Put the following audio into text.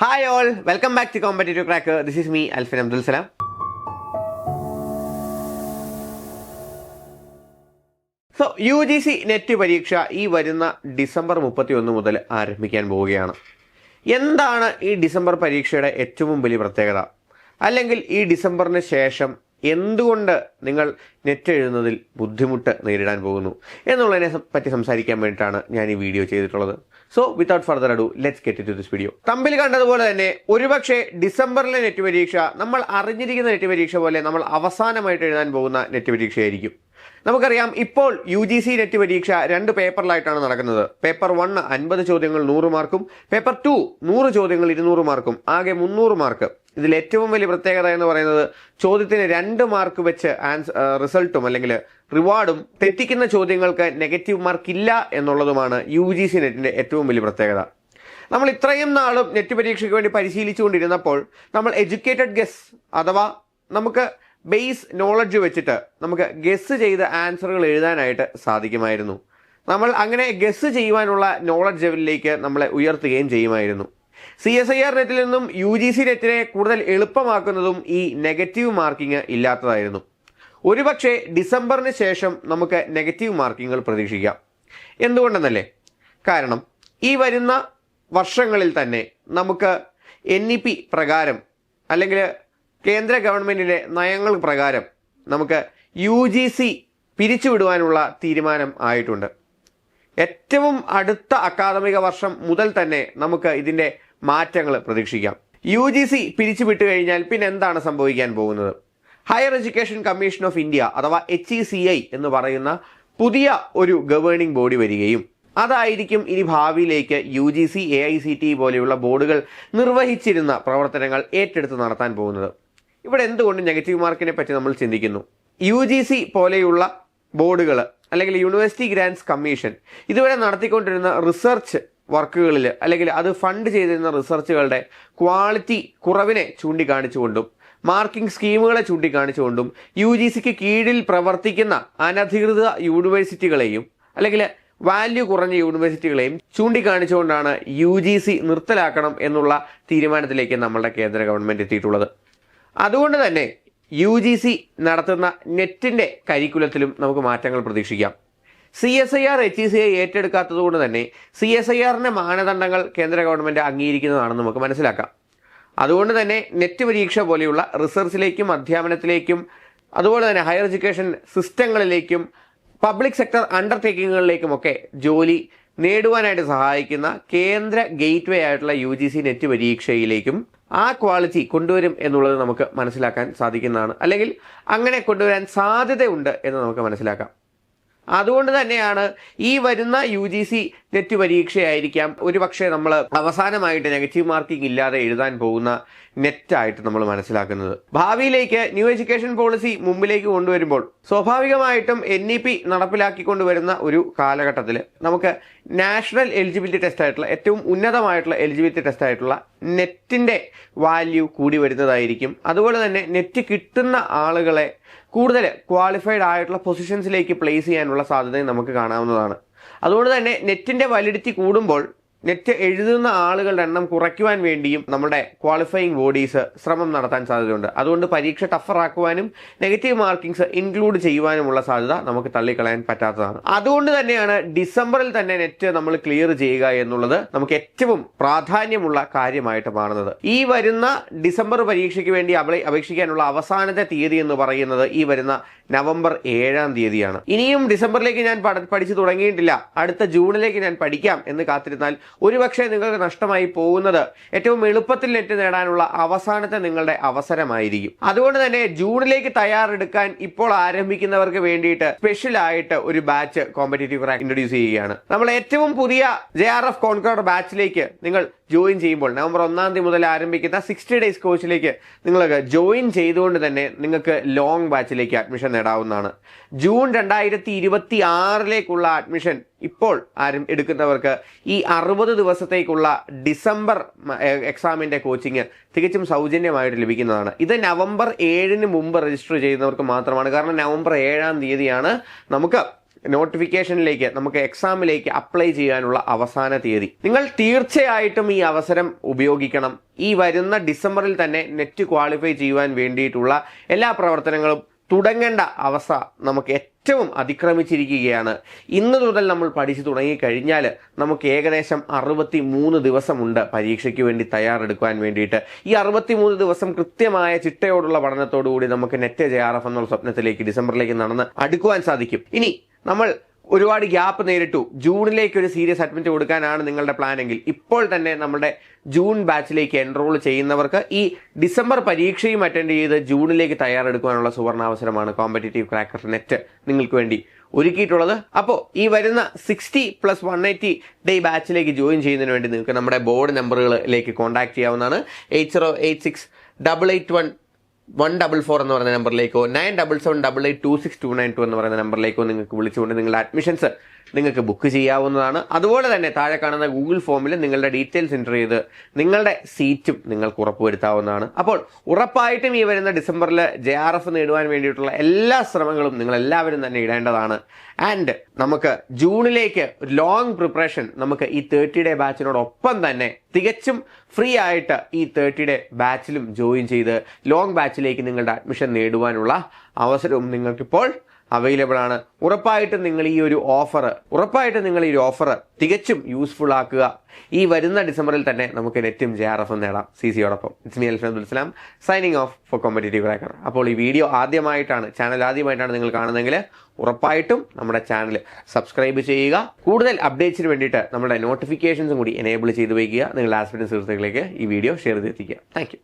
Hi all, welcome back to Competitive Cracker. This is me, Alfin Abdul Salam. So UGC net പരീക്ഷ ഈ വരുന്ന December 31 മുതൽ ആരംഭിക്കാൻ പോവുകയാണ്. എന്താണ് ഈ ഡിസംബർ പരീക്ഷയുടെ ഏറ്റവും വലിയ പ്രത്യേകത? അല്ലെങ്കിൽ ഈ ഡിസംബറിന് ശേഷം എന്തുകൊണ്ട് നിങ്ങൾ നെറ്റ് എഴുതുന്നതിൽ ബുദ്ധിമുട്ട് നേരിടാൻ പോകുന്നു എന്നുള്ളതിനെ പറ്റി സംസാരിക്കാൻ വേണ്ടിയിട്ടാണ് ഞാൻ ഈ വീഡിയോ ചെയ്തിട്ടുള്ളത്. So without further ado let's get to this video. തമ്പിൽ കണ്ടതുപോലെ തന്നെ ഒരുപക്ഷെ ഡിസംബറിലെ നെറ്റ് പരീക്ഷ നമ്മൾ അറിഞ്ഞിരിക്കുന്ന നെറ്റ് പരീക്ഷ പോലെ നമ്മൾ അവസാനമായിട്ട് എഴുതാൻ പോകുന്ന നെറ്റ് പരീക്ഷയായിരിക്കും. നമുക്കറിയാം, ഇപ്പോൾ UGC നെറ്റ് പരീക്ഷ 2 പേപ്പറിലായിട്ടാണ് നടക്കുന്നത്. പേപ്പർ 1 50 ചോദ്യങ്ങൾ 100 മാർക്കും, പേപ്പർ 2 100 ചോദ്യങ്ങൾ 200 മാർക്കും, ആകെ 300 മാർക്ക്. ഇതിൽ ഏറ്റവും വലിയ പ്രത്യേകത എന്ന് പറയുന്നത് ചോദ്യത്തിന് 2 മാർക്ക് വെച്ച് റിസൾട്ടും അല്ലെങ്കിൽ റിവാർഡും തെറ്റിക്കുന്ന ചോദ്യങ്ങൾക്ക് നെഗറ്റീവ് മാർക്ക് ഇല്ല എന്നുള്ളതുമാണ് UGC നെറ്റിന്റെ ഏറ്റവും വലിയ പ്രത്യേകത. നമ്മൾ ഇത്രയും നാളും നെറ്റ് പരീക്ഷയ്ക്ക് വേണ്ടി പരിശീലിച്ചുകൊണ്ടിരുന്നപ്പോൾ നമ്മൾ എഡ്യൂക്കേറ്റഡ് ഗസ് അഥവാ നമുക്ക് ബേസ് നോളജ് വെച്ചിട്ട് നമുക്ക് ഗസ് ചെയ്ത ആൻസറുകൾ എഴുതാനായിട്ട് സാധിക്കുമായിരുന്നു. നമ്മൾ അങ്ങനെ ഗസ് ചെയ്യുവാനുള്ള നോളജ് ലെവലിലേക്ക് നമ്മളെ ഉയർത്തുകയും ചെയ്യുമായിരുന്നു. CSIR നെറ്റിൽ നിന്നും UGC നെറ്റിനെ കൂടുതൽ എളുപ്പമാക്കുന്നതും ഈ നെഗറ്റീവ് മാർക്കിംഗ് ഇല്ലാത്തതായിരുന്നു. ഒരുപക്ഷെ ഡിസംബറിന് ശേഷം നമുക്ക് നെഗറ്റീവ് മാർക്കിങ്ങുകൾ പ്രതീക്ഷിക്കാം. എന്തുകൊണ്ടെന്നല്ലേ? കാരണം ഈ വരുന്ന വർഷങ്ങളിൽ തന്നെ നമുക്ക് NEP പ്രകാരം അല്ലെങ്കിൽ കേന്ദ്ര ഗവൺമെന്റിന്റെ നയങ്ങൾ പ്രകാരം നമുക്ക് UGC പിരിച്ചുവിടുവാനുള്ള തീരുമാനം ആയിട്ടുണ്ട്. ഏറ്റവും അടുത്ത അക്കാദമിക വർഷം മുതൽ തന്നെ നമുക്ക് ഇതിന്റെ മാറ്റങ്ങൾ പ്രതീക്ഷിക്കാം. UGC പിരിച്ചുവിട്ടു കഴിഞ്ഞാൽ പിന്നെ എന്താണ് സംഭവിക്കാൻ പോകുന്നത്? Higher education commission of India അഥവാ HECI എന്ന് പറയുന്ന പുതിയ ഒരു ഗവേണിംഗ് ബോഡി വരികയും അതായിരിക്കും ഇനി ഭാവിയിലേക്ക് UGC AICTE പോലെയുള്ള ബോർഡുകൾ നിർവഹിച്ചിരുന്ന പ്രവർത്തനങ്ങൾ ഏറ്റെടുത്ത് നടത്താൻ പോകുന്നത്. ഇവിടെ എന്തുകൊണ്ട് നെഗറ്റീവ് മാർക്കിനെ പറ്റി നമ്മൾ ചിന്തിക്കുന്നു? UGC പോലെയുള്ള ബോർഡുകൾ അല്ലെങ്കിൽ യൂണിവേഴ്സിറ്റി ഗ്രാൻറ്റ്സ് കമ്മീഷൻ ഇതുവരെ നടത്തിക്കൊണ്ടിരുന്ന റിസർച്ച് വർക്കുകളിൽ അല്ലെങ്കിൽ അത് ഫണ്ട് ചെയ്തിരുന്ന റിസർച്ചുകളുടെ ക്വാളിറ്റി കുറവിനെ ചൂണ്ടിക്കാണിച്ചുകൊണ്ടും മാർക്കിംഗ് സ്കീമുകളെ ചൂണ്ടിക്കാണിച്ചുകൊണ്ടും UGCക്ക് കീഴിൽ പ്രവർത്തിക്കുന്ന അനധികൃത യൂണിവേഴ്സിറ്റികളെയും അല്ലെങ്കിൽ വാല്യൂ കുറഞ്ഞ യൂണിവേഴ്സിറ്റികളെയും ചൂണ്ടിക്കാണിച്ചുകൊണ്ടാണ് UGC നിർത്തലാക്കണം എന്നുള്ള തീരുമാനത്തിലേക്ക് നമ്മളുടെ കേന്ദ്ര ഗവൺമെന്റ് എത്തിയിട്ടുള്ളത്. അതുകൊണ്ട് തന്നെ UGC നടത്തുന്ന നെറ്റിന്റെ കരിക്കുലത്തിലും നമുക്ക് മാറ്റങ്ങൾ പ്രതീക്ഷിക്കാം. CSIR HECI ഏറ്റെടുക്കാത്തത് കൊണ്ട് തന്നെ CSIRന്റെ മാനദണ്ഡങ്ങൾ കേന്ദ്ര ഗവൺമെന്റ് അംഗീകരിക്കുന്നതാണെന്ന് നമുക്ക് മനസ്സിലാക്കാം. അതുകൊണ്ട് തന്നെ നെറ്റ് പരീക്ഷ പോലെയുള്ള റിസർച്ചിലേക്കും അധ്യാപനത്തിലേക്കും അതുപോലെ തന്നെ ഹയർ എഡ്യൂക്കേഷൻ സിസ്റ്റങ്ങളിലേക്കും പബ്ലിക് സെക്ടർ അണ്ടർടേക്കിങ്ങുകളിലേക്കുമൊക്കെ ജോലി നേടുവാനായിട്ട് സഹായിക്കുന്ന കേന്ദ്ര ഗേറ്റ് വേ ആയിട്ടുള്ള UGC നെറ്റ് പരീക്ഷയിലേക്കും ആ ക്വാളിറ്റി കൊണ്ടുവരും എന്നുള്ളത് നമുക്ക് മനസ്സിലാക്കാൻ സാധിക്കുന്നതാണ്. അല്ലെങ്കിൽ അങ്ങനെ കൊണ്ടുവരാൻ സാധ്യതയുണ്ട് എന്ന് നമുക്ക് മനസ്സിലാക്കാം. അതുകൊണ്ട് തന്നെയാണ് ഈ വരുന്ന UGC നെറ്റ് പരീക്ഷയായിരിക്കാം ഒരുപക്ഷെ നമ്മൾ അവസാനമായിട്ട് നെഗറ്റീവ് മാർക്കിംഗ് ഇല്ലാതെ എഴുതാൻ പോകുന്ന നെറ്റായിട്ട് നമ്മൾ മനസ്സിലാക്കുന്നത്. ഭാവിയിലേക്ക് ന്യൂ എഡ്യൂക്കേഷൻ പോളിസി മുമ്പിലേക്ക് കൊണ്ടുവരുമ്പോൾ സ്വാഭാവികമായിട്ടും NEP നടപ്പിലാക്കിക്കൊണ്ടുവരുന്ന ഒരു കാലഘട്ടത്തിൽ നമുക്ക് നാഷണൽ എലിജിബിലിറ്റി ടെസ്റ്റ് ആയിട്ടുള്ള ഏറ്റവും ഉന്നതമായിട്ടുള്ള എലിജിബിലിറ്റി ടെസ്റ്റ് ആയിട്ടുള്ള നെറ്റിന്റെ വാല്യൂ കൂടി വരുന്നതായിരിക്കും. അതുപോലെ തന്നെ നെറ്റ് കിട്ടുന്ന ആളുകളെ കൂടുതൽ ക്വാളിഫൈഡ് ആയിട്ടുള്ള പൊസിഷൻസിലേക്ക് പ്ലേസ് ചെയ്യാനുള്ള സാധ്യതയും നമുക്ക് കാണാവുന്നതാണ്. അതുകൊണ്ട് തന്നെ നെറ്റിന്റെ വാലിഡിറ്റി കൂടുമ്പോൾ നെറ്റ് എഴുതുന്ന ആളുകളുടെ എണ്ണം കുറയ്ക്കുവാൻ വേണ്ടിയും നമ്മുടെ ക്വാളിഫയിങ് ബോഡീസ് ശ്രമം നടത്താൻ സാധ്യതയുണ്ട്. അതുകൊണ്ട് പരീക്ഷ ടഫറാക്കുവാനും നെഗറ്റീവ് മാർക്കിങ്സ് ഇൻക്ലൂഡ് ചെയ്യുവാനുമുള്ള സാധ്യത നമുക്ക് തള്ളിക്കളയാൻ പറ്റാത്തതാണ്. അതുകൊണ്ട് തന്നെയാണ് ഡിസംബറിൽ തന്നെ നെറ്റ് നമ്മൾ ക്ലിയർ ചെയ്യുക എന്നുള്ളത് നമുക്ക് ഏറ്റവും പ്രാധാന്യമുള്ള കാര്യമായിട്ട് മാറുന്നത്. ഈ വരുന്ന ഡിസംബർ പരീക്ഷയ്ക്ക് വേണ്ടി അപേക്ഷിക്കാനുള്ള അവസാനത്തെ തീയതി എന്ന് പറയുന്നത് ഈ വരുന്ന നവംബർ 7-ാം തീയതിയാണ്. ഇനിയും ഡിസംബറിലേക്ക് ഞാൻ പഠിച്ചു തുടങ്ങിയിട്ടില്ല, അടുത്ത ജൂണിലേക്ക് ഞാൻ പഠിക്കാം എന്ന് കാത്തിരുന്നാൽ ഒരുപക്ഷെ നിങ്ങൾക്ക് നഷ്ടമായി പോകുന്നത് ഏറ്റവും എളുപ്പത്തിൽ നെറ്റ് നേടാനുള്ള അവസാനത്തെ നിങ്ങളുടെ അവസരമായിരിക്കും. അതുകൊണ്ട് തന്നെ ജൂണിലേക്ക് തയ്യാറെടുക്കാൻ ഇപ്പോൾ ആരംഭിക്കുന്നവർക്ക് വേണ്ടിയിട്ട് സ്പെഷ്യൽ ആയിട്ട് ഒരു ബാച്ച് കോമ്പറ്റേറ്റീവ് ക്രാക്ക് ഇൻട്രൊഡ്യൂസ് ചെയ്യുകയാണ്. നമ്മൾ ഏറ്റവും പുതിയ JRF കോൺക്വർ ബാച്ചിലേക്ക് നിങ്ങൾ ജോയിൻ ചെയ്യുമ്പോൾ നവംബർ 1-ാം തീയതി മുതൽ ആരംഭിക്കുന്ന 60 ഡേയ്സ് കോഴ്സിലേക്ക് നിങ്ങൾക്ക് ജോയിൻ ചെയ്തുകൊണ്ട് തന്നെ നിങ്ങൾക്ക് ലോങ് ബാച്ചിലേക്ക് അഡ്മിഷൻ നേടാവുന്നതാണ്. ജൂൺ 2026 അഡ്മിഷൻ ഇപ്പോൾ എടുക്കുന്നവർക്ക് ഈ 60 ദിവസത്തേക്കുള്ള ഡിസംബർ എക്സാമിന്റെ കോച്ചിങ് തികച്ചും സൗജന്യമായിട്ട് ലഭിക്കുന്നതാണ്. ഇത് നവംബർ 7-ന് മുമ്പ് രജിസ്റ്റർ ചെയ്യുന്നവർക്ക് മാത്രമാണ്. കാരണം നവംബർ 7-ാം തീയതിയാണ് നമുക്ക് നോട്ടിഫിക്കേഷനിലേക്ക് നമുക്ക് എക്സാമിലേക്ക് അപ്ലൈ ചെയ്യാനുള്ള അവസാന തീയതി. നിങ്ങൾ തീർച്ചയായിട്ടും ഈ അവസരം ഉപയോഗിക്കണം. ഈ വരുന്ന ഡിസംബറിൽ തന്നെ നെറ്റ് ക്വാളിഫൈ ചെയ്യുവാൻ വേണ്ടിയിട്ടുള്ള എല്ലാ പ്രവർത്തനങ്ങളും തുടങ്ങേണ്ട അവസ്ഥ നമുക്ക് ഏറ്റവും അതിക്രമിച്ചിരിക്കുകയാണ്. ഇന്ന് മുതൽ നമ്മൾ പഠിച്ചു തുടങ്ങിക്കഴിഞ്ഞാൽ നമുക്ക് ഏകദേശം 63 ദിവസമുണ്ട് പരീക്ഷയ്ക്ക് വേണ്ടി തയ്യാറെടുക്കുവാൻ വേണ്ടിയിട്ട്. ഈ 63 ദിവസം കൃത്യമായ ചിട്ടയോടുള്ള പഠനത്തോടുകൂടി നമുക്ക് നെറ്റ് JRF എന്നുള്ള സ്വപ്നത്തിലേക്ക് ഡിസംബറിലേക്ക് നടന്ന് അടുക്കുവാൻ സാധിക്കും. ഇനി നമ്മൾ ഒരുപാട് ഗ്യാപ്പ് നേരിട്ടു, ജൂണിലേക്ക് ഒരു സീരിയസ് അഡ്മിറ്റ് കൊടുക്കാനാണ് നിങ്ങളുടെ പ്ലാൻ എങ്കിൽ ഇപ്പോൾ തന്നെ നമ്മുടെ ജൂൺ ബാച്ചിലേക്ക് എൻറോൾ ചെയ്യുന്നവർക്ക് ഈ ഡിസംബർ പരീക്ഷയും അറ്റൻഡ് ചെയ്ത് ജൂണിലേക്ക് തയ്യാറെടുക്കുവാനുള്ള സുവർണാവസരമാണ് കോമ്പറ്റേറ്റീവ് ക്രാക്കർ നെറ്റ് നിങ്ങൾക്ക് വേണ്ടി ഒരുക്കിയിട്ടുള്ളത്. അപ്പോൾ ഈ വരുന്ന 60+180 ഡേ ബാച്ചിലേക്ക് ജോയിൻ ചെയ്യുന്നതിന് വേണ്ടി നിങ്ങൾക്ക് നമ്മുടെ ബോർഡ് നമ്പറുകളിലേക്ക് കോൺടാക്ട് ചെയ്യാവുന്നതാണ്. 8086881144 എന്ന് പറയുന്ന നമ്പറിലേക്കോ 9778826292 എന്ന് പറയുന്ന നമ്പറിലേക്കോ നിങ്ങൾക്ക് വിളിച്ചുകൊണ്ട് നിങ്ങളുടെ അഡ്മിഷൻസ് നിങ്ങൾക്ക് ബുക്ക് ചെയ്യാവുന്നതാണ്. അതുപോലെ തന്നെ താഴെ കാണുന്ന ഗൂഗിൾ ഫോമിൽ നിങ്ങളുടെ ഡീറ്റെയിൽസ് എൻ്റർ ചെയ്ത് നിങ്ങളുടെ സീറ്റും നിങ്ങൾക്ക് ഉറപ്പുവരുത്താവുന്നതാണ്. അപ്പോൾ ഉറപ്പായിട്ടും ഈ വരുന്ന ഡിസംബറിൽ JRF നേടുവാൻ വേണ്ടിയിട്ടുള്ള എല്ലാ ശ്രമങ്ങളും നിങ്ങൾ എല്ലാവരും തന്നെ ഇടേണ്ടതാണ്. ആൻഡ് നമുക്ക് ജൂണിലേക്ക് ലോങ് പ്രിപ്പറേഷൻ നമുക്ക് ഈ 30 ഡേ ബാച്ചിനോടൊപ്പം തന്നെ തികച്ചും ഫ്രീ ആയിട്ട് ഈ 30 ഡേ ബാച്ചിലും ജോയിൻ ചെയ്ത് ലോങ് ബാച്ചിലേക്ക് നിങ്ങളുടെ അഡ്മിഷൻ നേടുവാനുള്ള അവസരവും നിങ്ങൾക്കിപ്പോൾ അവൈലബിൾ ആണ്. ഉറപ്പായിട്ടും നിങ്ങൾ ഈ ഒരു ഓഫർ തികച്ചും യൂസ്ഫുൾ ആക്കുക. ഈ വരുന്ന ഡിസംബറിൽ തന്നെ നമുക്ക് നെറ്റും JRFും നേടാം CCയോടൊപ്പം. It's me Alfan Abdul Salam signing off for competitive cracker. അപ്പോൾ ഈ വീഡിയോ ചാനൽ ആദ്യമായിട്ടാണ് നിങ്ങൾ കാണുന്നതെങ്കിൽ ഉറപ്പായിട്ടും നമ്മുടെ ചാനൽ സബ്സ്ക്രൈബ് ചെയ്യുക. കൂടുതൽ അപ്ഡേറ്റ്സിന് വേണ്ടിയിട്ട് നമ്മുടെ നോട്ടിഫിക്കേഷൻസും കൂടി എനേബിൾ ചെയ്ത് വയ്ക്കുക. നിങ്ങളുടെ ആസ്പിരൻസ് സുഹൃത്തുക്കളിലേക്ക് ഈ വീഡിയോ ഷെയർ ചെയ്തെത്തിക്കുക. Thank U.